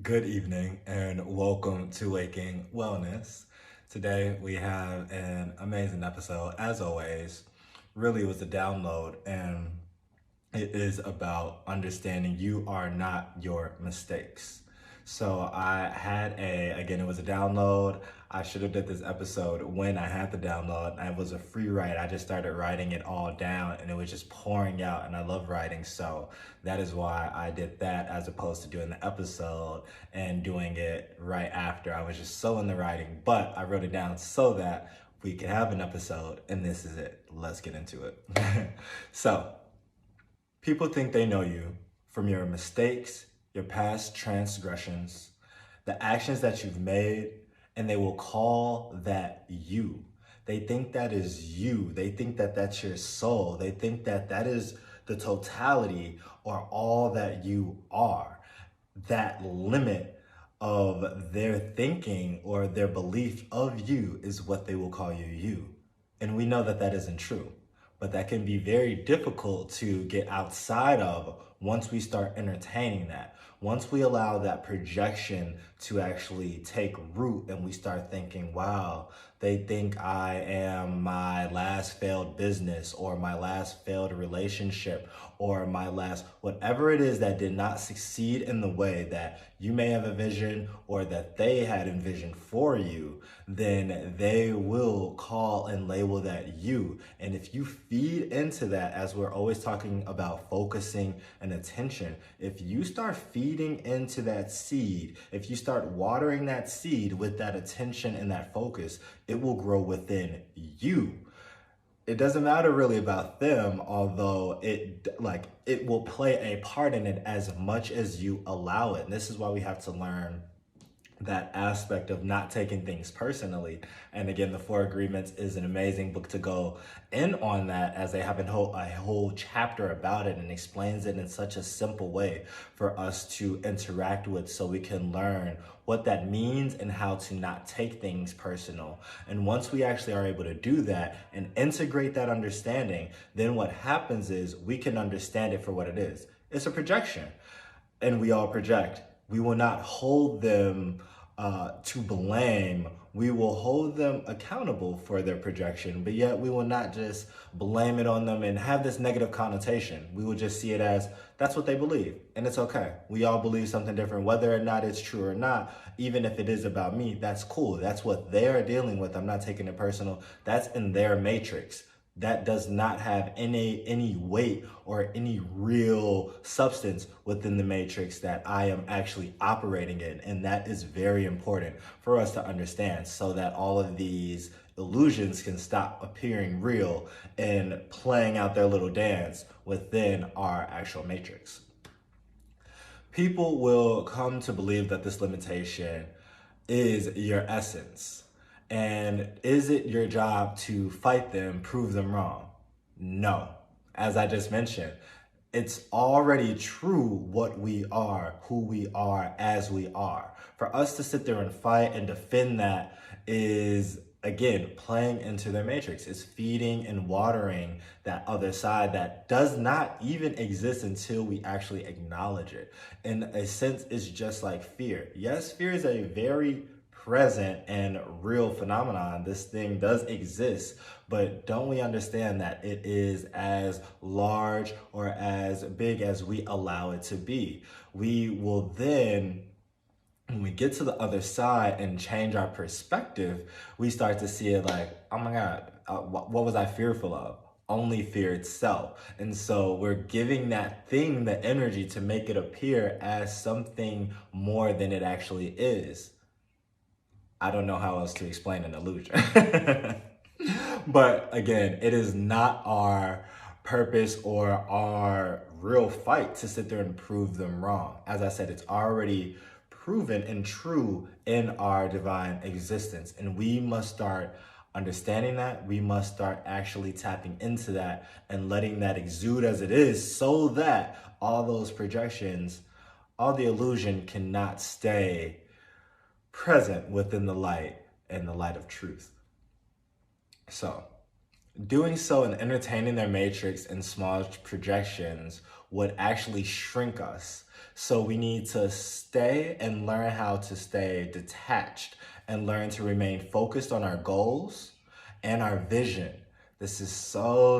Good evening and welcome to Waking Wellness. Today we have an amazing episode. As always, really was a download, and it is about understanding you are not your mistakes. So I had again, it was a download. I should have did this episode when I had the download. It was a free write. I just started writing it all down and it was just pouring out, and I love writing. So that is why I did that as opposed to doing the episode and doing it right after. I was just so in the writing, but I wrote it down so that we could have an episode, and this is it. Let's get into it. So, people think they know you from your mistakes, your past transgressions, the actions that you've made, and they will call that you. They think that is you. They think that that's your soul. They think that that is the totality or all that you are. That limit of their thinking or their belief of you is what they will call you. And we know that that isn't true, but that can be very difficult to get outside of once we start entertaining that. Once we allow that projection to actually take root and we start thinking, wow, they think I am my last failed business or my last failed relationship or my last whatever it is that did not succeed in the way that you may have envisioned or that they had envisioned for you, then they will call and label that you. And if you feed into that, as we're always talking about focusing and attention, if you start feeding into that seed, if you start watering that seed with that attention and that focus, it will grow within you. It doesn't matter really about them, although it will play a part in it as much as you allow it. And this is why we have to learn that aspect of not taking things personally. And again, the Four Agreements is an amazing book to go in on that, as they have a whole chapter about it and explains it in such a simple way for us to interact with, so we can learn what that means and how to not take things personal. And once we actually are able to do that and integrate that understanding, then what happens is we can understand it for what it is. It's a projection, and we all project. We will not hold them to blame. We will hold them accountable for their projection, but yet we will not just blame it on them and have this negative connotation. We will just see it as that's what they believe, and it's okay. We all believe something different, whether or not it's true or not. Even if it is about me, that's cool. That's what they are dealing with. I'm not taking it personal. That's in their matrix. That does not have any weight or any real substance within the matrix that I am actually operating in. And that is very important for us to understand, so that all of these illusions can stop appearing real and playing out their little dance within our actual matrix. People will come to believe that this limitation is your essence. And is it your job to fight them, prove them wrong? No. As I just mentioned, it's already true what we are, who we are, as we are. For us to sit there and fight and defend that is, again, playing into their matrix. It's feeding and watering that other side that does not even exist until we actually acknowledge it. In a sense, it's just like fear. Yes, fear is a very present and real phenomenon. This thing does exist, but don't we understand that it is as large or as big as we allow it to be? We will then, when we get to the other side and change our perspective, we start to see it like, oh my God, what was I fearful of? Only fear itself. And so we're giving that thing the energy to make it appear as something more than it actually is. I don't know how else to explain an illusion. But again, it is not our purpose or our real fight to sit there and prove them wrong. As I said, it's already proven and true in our divine existence. And we must start understanding that. We must start actually tapping into that and letting that exude as it is, so that all those projections, all the illusion cannot stay present within the light and the light of truth. So, doing so and entertaining their matrix and small projections would actually shrink us So we need to stay and learn how to stay detached and learn to remain focused on our goals and our vision. This is so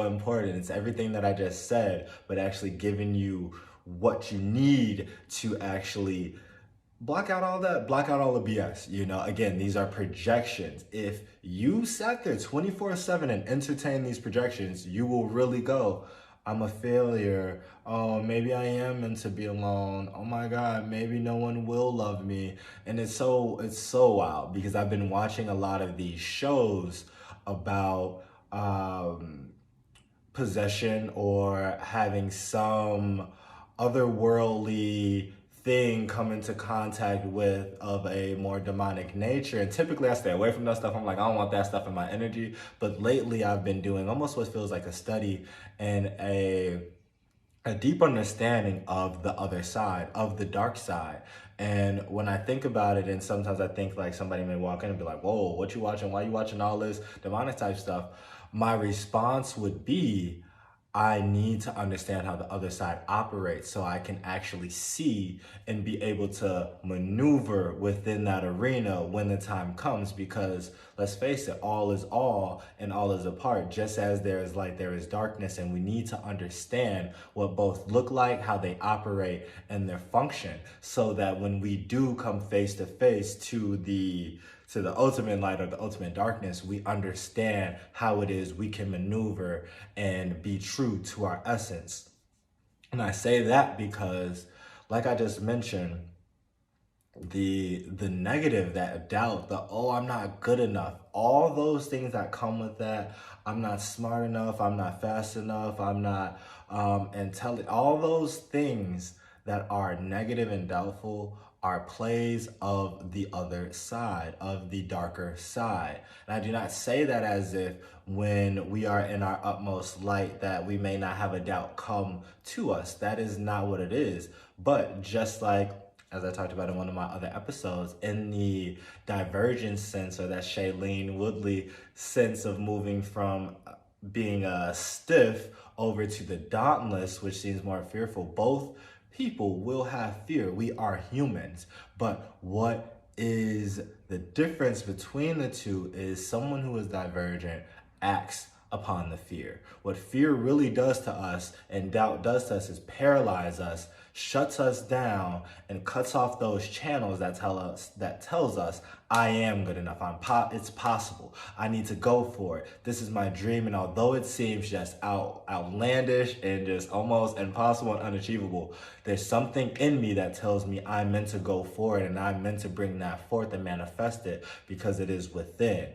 important. It's everything that I just said, but actually giving you what you need to actually block out all that, block out all the BS. You know, again, these are projections. If you sat there 24/7 and entertain these projections, you will really go, I'm a failure. Oh, maybe I am meant to be alone. Oh my God, maybe no one will love me. And it's so wild because I've been watching a lot of these shows about possession or having some otherworldly thing come into contact with of a more demonic nature. And typically I stay away from that stuff. I'm like, I don't want that stuff in my energy. But lately I've been doing almost what feels like a study and a deep understanding of the other side, of the dark side. And when I think about it, and sometimes I think like somebody may walk in and be like, whoa, what you watching? Why you watching all this demonic type stuff? My response would be, I need to understand how the other side operates so I can actually see and be able to maneuver within that arena when the time comes. Because let's face it, all is all and all is a part. Just as there is light, there is darkness, and we need to understand what both look like, how they operate, and their function, so that when we do come face to face to the ultimate light or the ultimate darkness, we understand how it is we can maneuver and be true to our essence. And I say that because, like I just mentioned, the negative, that doubt, the oh, I'm not good enough, all those things that come with that, I'm not smart enough, I'm not fast enough, I'm not intelligent, all those things that are negative and doubtful are plays of the other side, of the darker side. And I do not say that as if when we are in our utmost light that we may not have a doubt come to us. That is not what it is. But just like, as I talked about in one of my other episodes, in the divergence sense, or that Shailene Woodley sense of moving from being a stiff over to the dauntless, which seems more fearful, both people will have fear. We are humans. But what is the difference between the two is someone who is divergent acts upon the fear. What fear really does to us and doubt does to us is paralyze us, shuts us down, and cuts off those channels that tells us I am good enough. It's possible. I need to go for it. This is my dream. And although it seems just outlandish and just almost impossible and unachievable, there's something in me that tells me I'm meant to go for it, and I'm meant to bring that forth and manifest it because it is within.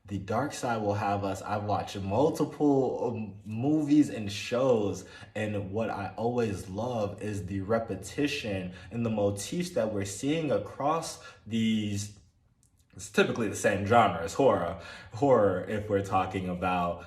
The dark side will have us. I've watched multiple movies and shows, and what I always love is the repetition and the motifs that we're seeing across these. It's typically the same genre as horror. Horror, if we're talking about,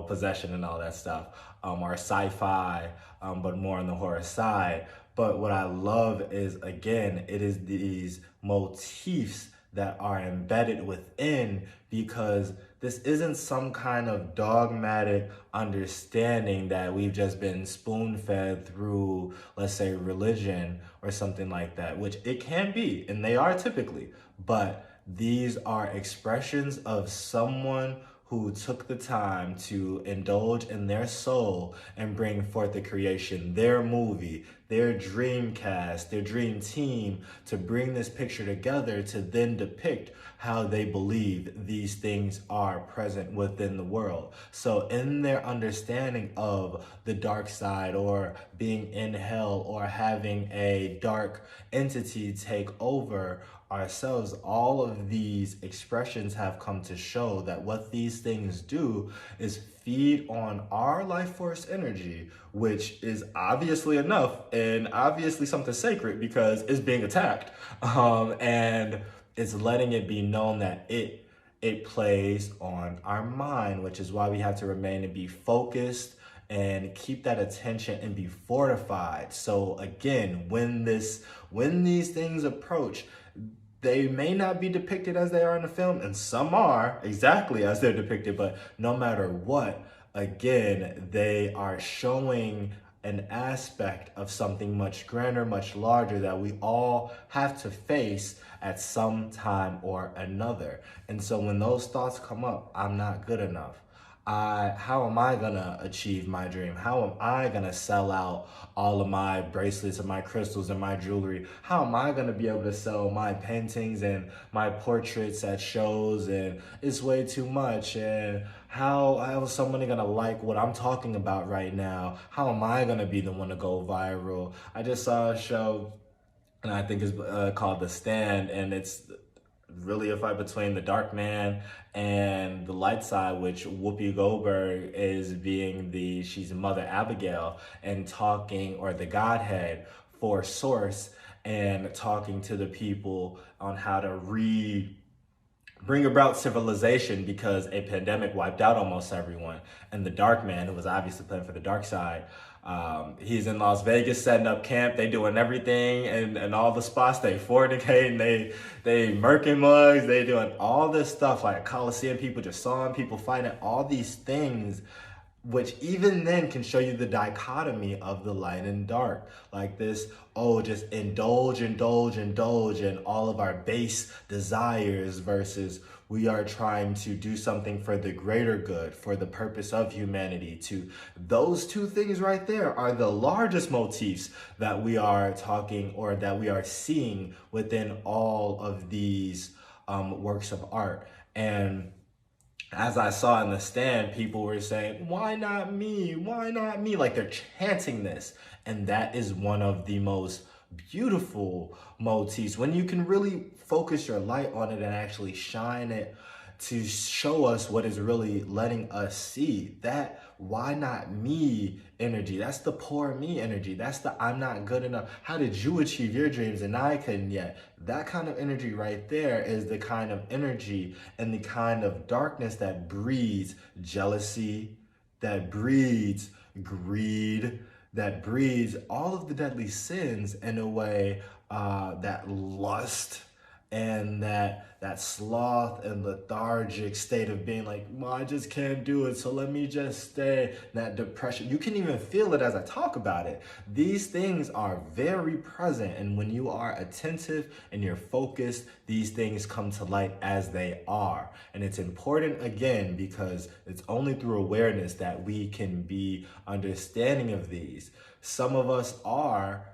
possession and all that stuff, or sci-fi, but more on the horror side. But what I love is, again, it is these motifs that are embedded within, because this isn't some kind of dogmatic understanding that we've just been spoon-fed through, let's say, religion or something like that, which it can be, and they are typically, but these are expressions of someone who took the time to indulge in their soul and bring forth the creation, their movie, their dream cast, their dream team, to bring this picture together to then depict how they believe these things are present within the world. So in their understanding of the dark side, or being in hell, or having a dark entity take over ourselves, all of these expressions have come to show that what these things do is feed on our life force energy, which is obviously enough and obviously something sacred because it's being attacked, and it's letting it be known that it plays on our mind, which is why we have to remain and be focused and keep that attention and be fortified. So again, when these things approach, they may not be depicted as they are in the film, and some are exactly as they're depicted, but no matter what, again, they are showing an aspect of something much grander, much larger that we all have to face at some time or another. And so when those thoughts come up, I'm not good enough. How am I gonna achieve my dream? How am I gonna sell out all of my bracelets and my crystals and my jewelry? How am I gonna be able to sell my paintings and my portraits at shows? And it's way too much. And how is somebody gonna like what I'm talking about right now? How am I gonna be the one to go viral? I just saw a show, and I think it's called The Stand, and it's really a fight between the dark man and the light side, which Whoopi Goldberg is being she's Mother Abigail and talking, or the Godhead for Source, and talking to the people on how to bring about civilization because a pandemic wiped out almost everyone. And the dark man, who was obviously playing for the dark side, he's in Las Vegas setting up camp. They doing everything, and all the spots they fornicating, they murking mugs, they doing all this stuff, like Coliseum, people just sawing people, fighting, all these things, which even then can show you the dichotomy of the light and dark. Like this, just indulge in all of our base desires, versus we are trying to do something for the greater good, for the purpose of humanity. Those two things right there are the largest motifs that we are talking, or that we are seeing within all of these works of art. And as I saw in The Stand, people were saying, why not me? Why not me? Like, they're chanting this. And that is one of the most beautiful motifs, when you can really focus your light on it and actually shine it to show us what is really letting us see. That why not me energy, that's the poor me energy, that's the I'm not good enough, how did you achieve your dreams and I couldn't yet? That kind of energy right there is the kind of energy and the kind of darkness that breeds jealousy, that breeds greed, that breeds all of the deadly sins, in a way, that lust and that sloth and lethargic state of being like, well, I just can't do it, so let me just stay. That depression, you can even feel it as I talk about it. These things are very present, and when you are attentive and you're focused, these things come to light as they are. And it's important, again, because it's only through awareness that we can be understanding of these. Some of us are,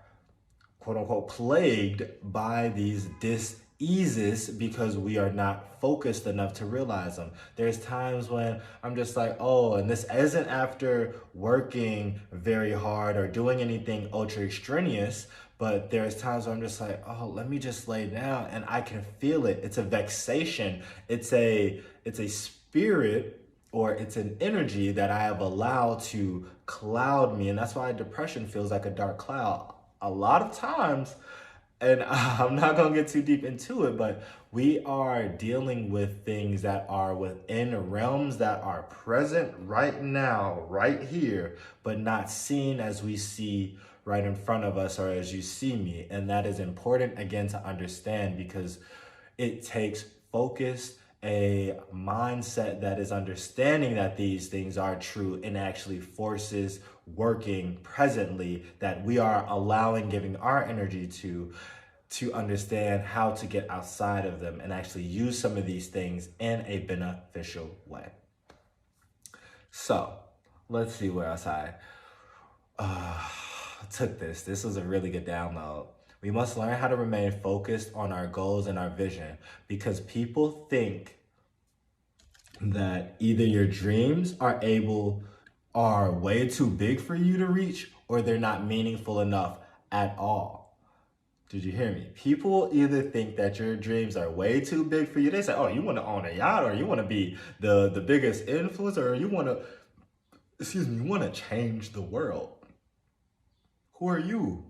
quote unquote, plagued by these dis-eases because we are not focused enough to realize them. There's times when I'm just like, and this isn't after working very hard or doing anything ultra extraneous, but there's times where I'm just like, let me just lay down, and I can feel it. It's a vexation. It's a spirit, or it's an energy that I have allowed to cloud me. And that's why depression feels like a dark cloud. A lot of times, and I'm not gonna get too deep into it, but we are dealing with things that are within realms that are present right now, right here, but not seen as we see right in front of us, or as you see me. And that is important, again, to understand, because it takes focus, a mindset that is understanding that these things are true, and actually forces working presently that we are allowing, giving our energy to understand how to get outside of them and actually use some of these things in a beneficial way. So let's see where else I took this. This was a really good download. We must learn how to remain focused on our goals and our vision, because people think that either your dreams are way too big for you to reach, or they're not meaningful enough at all. Did you hear me? People either think that your dreams are way too big for you. They say, you want to own a yacht, or you want to be the biggest influencer, or you want to change the world. Who are you?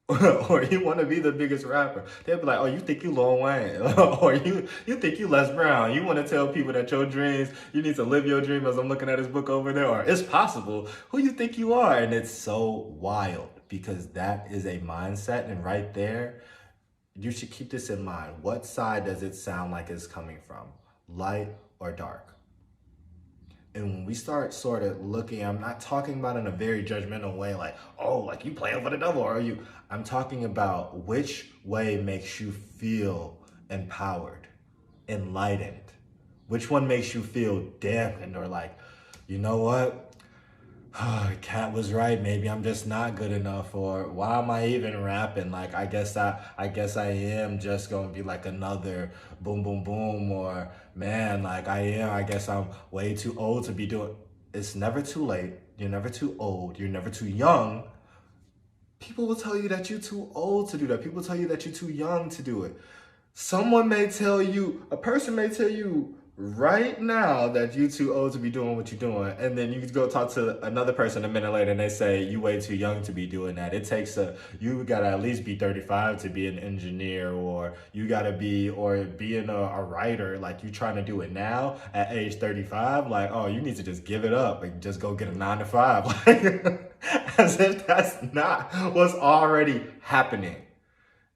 Or you want to be the biggest rapper. They'll be like, you think you Lil Wayne. Or you think you Les Brown. You want to tell people that your dreams, you need to live your dream, as I'm looking at his book over there. Or it's possible. Who you think you are? And it's so wild, because that is a mindset. And right there, you should keep this in mind. What side does it sound like it's coming from? Light or dark? And when we start sort of looking, I'm not talking about in a very judgmental way, like, oh, like you playing for the devil, are you? I'm talking about which way makes you feel empowered, enlightened. Which one makes you feel dampened or like, you know what? Cat was right. Maybe I'm just not good enough, or why am I even rapping? Like, I guess I am just gonna be like another boom, boom, boom, or man, like I am. I guess I'm way too old to be doing. It's never too late. You're never too old. You're never too young. People will tell you that you're too old to do that. People tell you that you're too young to do it. Someone may tell you, a person may tell you right now that you're too old to be doing what you're doing. And then you go talk to another person a minute later and they say you way too young to be doing that. It takes you gotta at least be 35 to be an engineer, or you gotta be, or being a writer, like you trying to do it now at age 35. Like, oh, you need to just give it up and just go get a 9 to 5. Like, as if that's not what's already happening.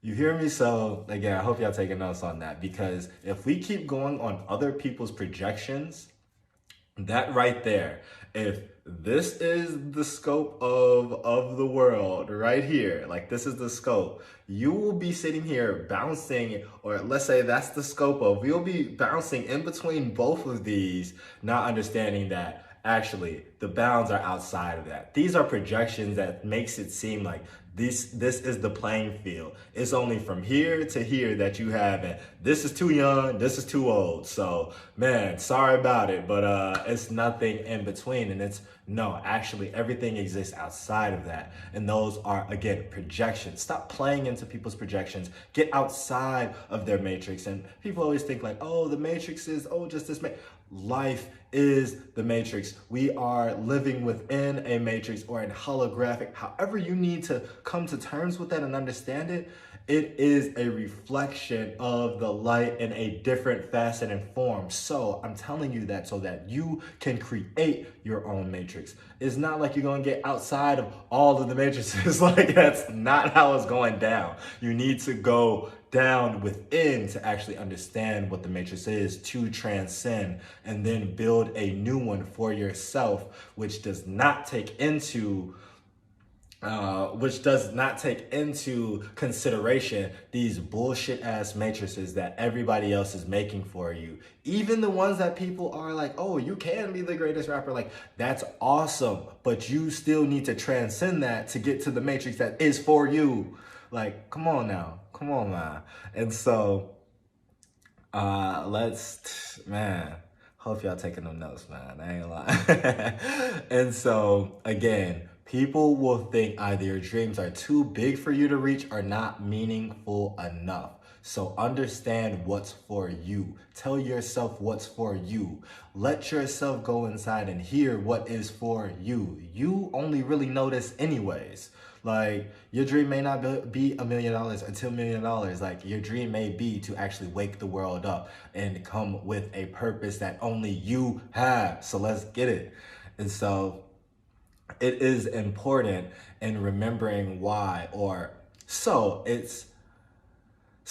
You hear me? So again, I hope y'all taking notes on that, because if we keep going on other people's projections, that right there, if this is the scope of the world right here, like this is the scope, you will be sitting here bouncing, or let's say that's the scope of, you'll be bouncing in between both of these, not understanding that actually the bounds are outside of that. These are projections that makes it seem like this is the playing field. It's only from here to here that you have it. This is too young, this is too old. So man, sorry about it, but it's nothing in between. And it's no, actually everything exists outside of that. And those are, again, projections. Stop playing into people's projections. Get outside of their matrix. And people always think like, oh, the matrix is, oh, just this life is the matrix. We are living within a matrix or in holographic, however you need to come to terms with that and understand it. It is a reflection of the light in a different facet and form. So I'm telling you that so that you can create your own matrix. It's not like you're going to get outside of all of the matrices. Like, that's not how it's going down. You need to go down within to actually understand what the matrix is, to transcend, and then build a new one for yourself, which does not take into consideration these bullshit ass matrices that everybody else is making for you. Even the ones that people are like, oh, you can be the greatest rapper. Like, that's awesome, but you still need to transcend that to get to the matrix that is for you. Like, come on now. Come on, man. And so, man, hope y'all taking them notes, man. I ain't lying. And so, again, people will think either your dreams are too big for you to reach or not meaningful enough. So understand what's for you. Tell yourself what's for you. Let yourself go inside and hear what is for you. You only really know this anyways. Like, your dream may not be $1 million or $2 million. Like, your dream may be to actually wake the world up and come with a purpose that only you have. So let's get it. And so it is important in remembering why,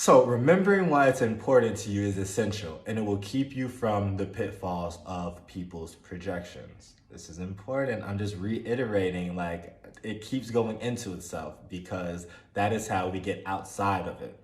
remembering why it's important to you is essential, and it will keep you from the pitfalls of people's projections. This is important. I'm just reiterating, like, it keeps going into itself because that is how we get outside of it.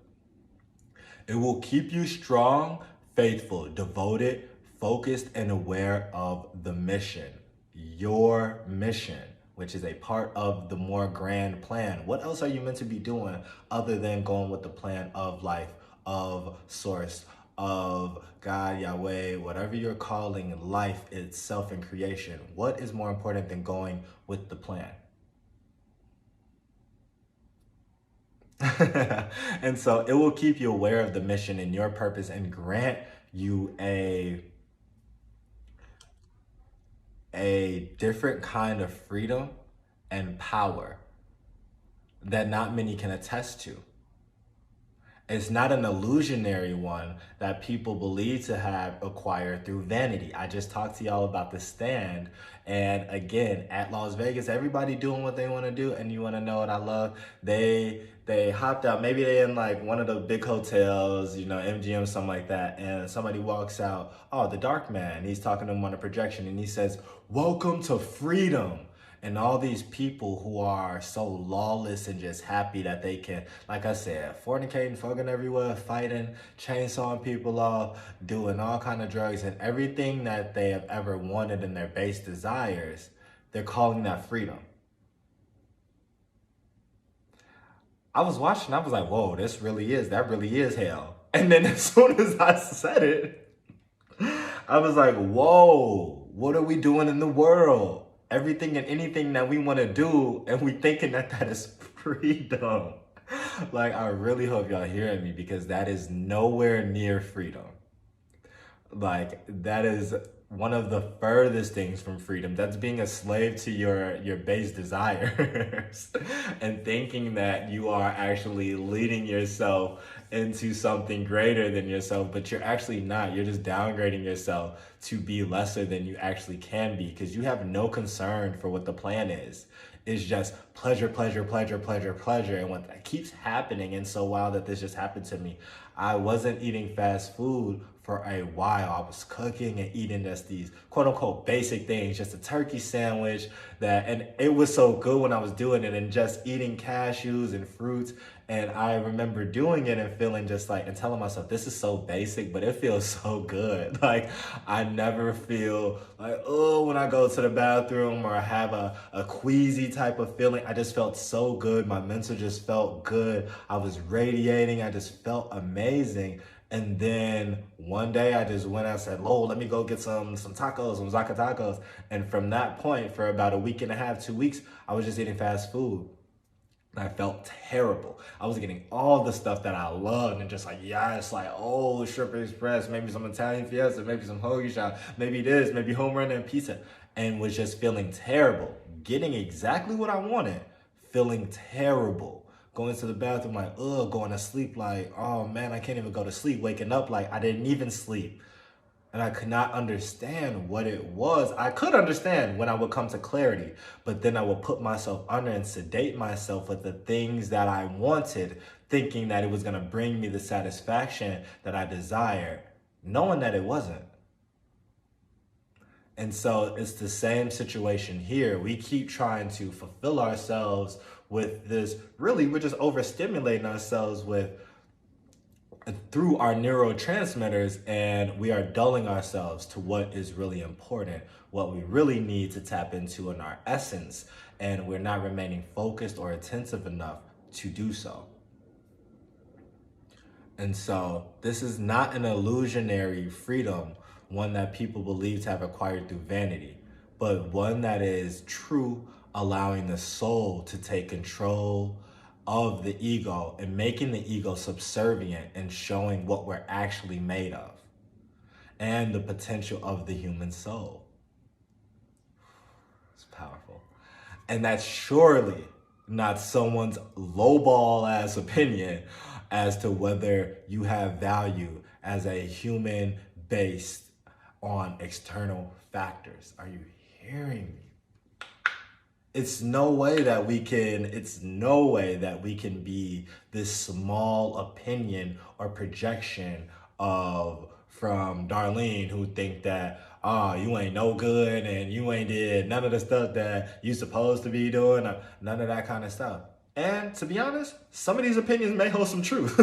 It will keep you strong, faithful, devoted, focused, and aware of the mission. Your mission, which is a part of the more grand plan. What else are you meant to be doing other than going with the plan of life, of source, of God, Yahweh, whatever you're calling life itself and creation? What is more important than going with the plan? And so it will keep you aware of the mission and your purpose and grant you a different kind of freedom and power that not many can attest to. It's not an illusionary one that people believe to have acquired through vanity. I just talked to y'all about the stand. And again, at Las Vegas, everybody doing what they want to do. And you want to know what I love? They hopped out. Maybe they in like one of the big hotels, you know, MGM, something like that. And somebody walks out, oh, the dark man. He's talking to them on a projection and he says, "Welcome to freedom." And all these people who are so lawless and just happy that they can, like I said, fornicating, fucking everywhere, fighting, chainsawing people off, doing all kind of drugs and everything that they have ever wanted in their base desires, they're calling that freedom. I was watching, I was like, whoa, that really is hell. And then as soon as I said it, I was like, whoa, what are we doing in the world? Everything and anything that we want to do, and we thinking that that is freedom. Like, I really hope y'all hearing me, because that is nowhere near freedom. Like, that is one of the furthest things from freedom. That's being a slave to your base desires and thinking that you are actually leading yourself into something greater than yourself, but you're actually not. You're just downgrading yourself to be lesser than you actually can be, because you have no concern for what the plan is. It's just pleasure, pleasure, pleasure, pleasure, pleasure. And what keeps happening, and so wild that this just happened to me, I wasn't eating fast food for a while. I was cooking and eating just these quote unquote basic things, just a turkey sandwich and it was so good when I was doing it, and just eating cashews and fruits. And I remember doing it and feeling just like, and telling myself, this is so basic, but it feels so good. Like, I never feel like, oh, when I go to the bathroom or I have a queasy type of feeling. I just felt so good. My mental just felt good. I was radiating. I just felt amazing. And then one day I just went out and said, "Lord, let me go get some tacos, some Zaka tacos." And from that point, for about a week and a half, 2 weeks, I was just eating fast food. And I felt terrible. I was getting all the stuff that I loved and just like, yes, like, oh, Shrimp Express, maybe some Italian Fiesta, maybe some hoagie shop, maybe this, maybe home run and pizza. And was just feeling terrible. Getting exactly what I wanted, feeling terrible. Going to the bathroom like, ugh, going to sleep like, oh man, I can't even go to sleep. Waking up like I didn't even sleep. And I could not understand what it was. I could understand when I would come to clarity, but then I would put myself under and sedate myself with the things that I wanted, thinking that it was gonna bring me the satisfaction that I desired, knowing that it wasn't. And so it's the same situation here. We keep trying to fulfill ourselves with this, really, we're just overstimulating ourselves through our neurotransmitters, and we are dulling ourselves to what is really important, what we really need to tap into in our essence, and we're not remaining focused or attentive enough to do so. And so this is not an illusionary freedom, one that people believe to have acquired through vanity, but one that is true, allowing the soul to take control of the ego and making the ego subservient and showing what we're actually made of and the potential of the human soul. It's powerful. And that's surely not someone's lowball ass opinion as to whether you have value as a human based on external factors. Are you hearing me? It's no way that we can be this small opinion or projection from Darlene, who think that, you ain't no good and you ain't did none of the stuff that you supposed to be doing, or none of that kind of stuff. And to be honest, some of these opinions may hold some truth.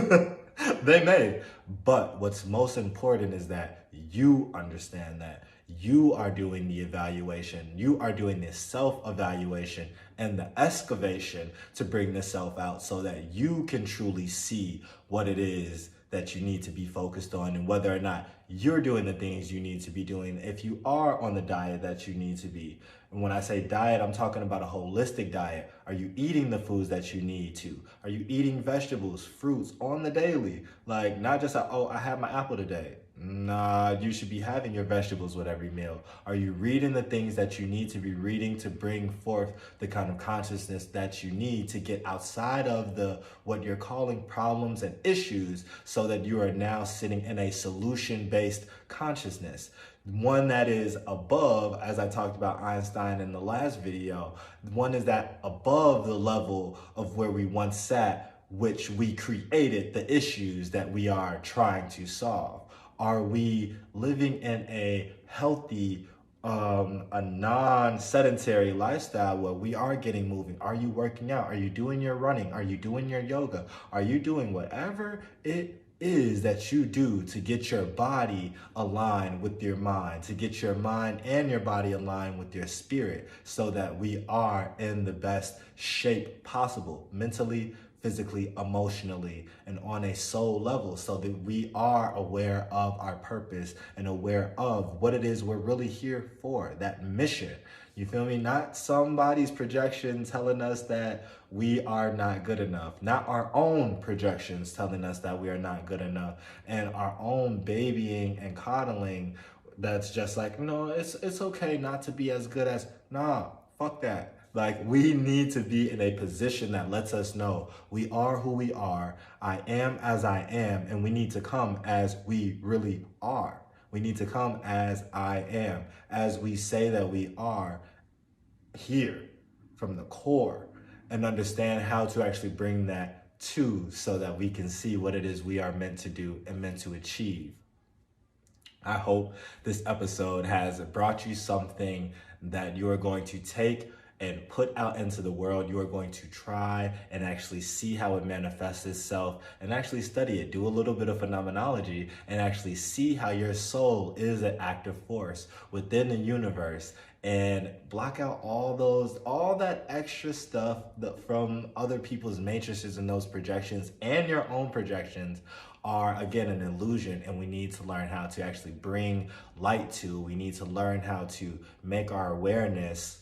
They may. But what's most important is that you understand that you are doing the evaluation. You are doing the self-evaluation and the excavation to bring the self out so that you can truly see what it is that you need to be focused on, and whether or not you're doing the things you need to be doing, if you are on the diet that you need to be. And when I say diet, I'm talking about a holistic diet. Are you eating the foods that you need to? Are you eating vegetables, fruits on the daily? Like, not just, I had my apple today. Nah, you should be having your vegetables with every meal. Are you reading the things that you need to be reading to bring forth the kind of consciousness that you need to get outside of the what you're calling problems and issues, so that you are now sitting in a solution-based consciousness? One that is above, as I talked about Einstein in the last video, one is that above the level of where we once sat, which we created the issues that we are trying to solve. Are we living in a healthy, a non-sedentary lifestyle where we are getting moving? Are you working out? Are you doing your running? Are you doing your yoga? Are you doing whatever it is that you do to get your body aligned with your mind, to get your mind and your body aligned with your spirit, so that we are in the best shape possible, mentally, physically, emotionally, and on a soul level, so that we are aware of our purpose and aware of what it is we're really here for, that mission. You feel me? Not somebody's projection telling us that we are not good enough, not our own projections telling us that we are not good enough, and our own babying and coddling that's just like, it's okay not to be as good as, nah, fuck that. Like, we need to be in a position that lets us know we are who we are, I am as I am, and we need to come as we really are. We need to come as I am, as we say that we are here from the core, and understand how to actually bring that to, so that we can see what it is we are meant to do and meant to achieve. I hope this episode has brought you something that you are going to take and put out into the world. You are going to try and actually see how it manifests itself, and actually study it. Do a little bit of phenomenology and actually see how your soul is an active force within the universe, and block out all that extra stuff from other people's matrices and those projections, and your own projections are, again, an illusion, and we need to learn how to actually bring light to. We need to learn how to make our awareness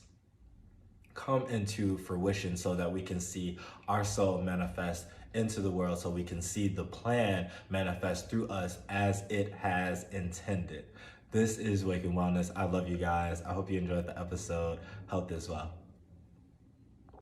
come into fruition, so that we can see our soul manifest into the world, so we can see the plan manifest through us as it has intended. This is Waking Wellness. I love you guys. I hope you enjoyed the episode. Health is well.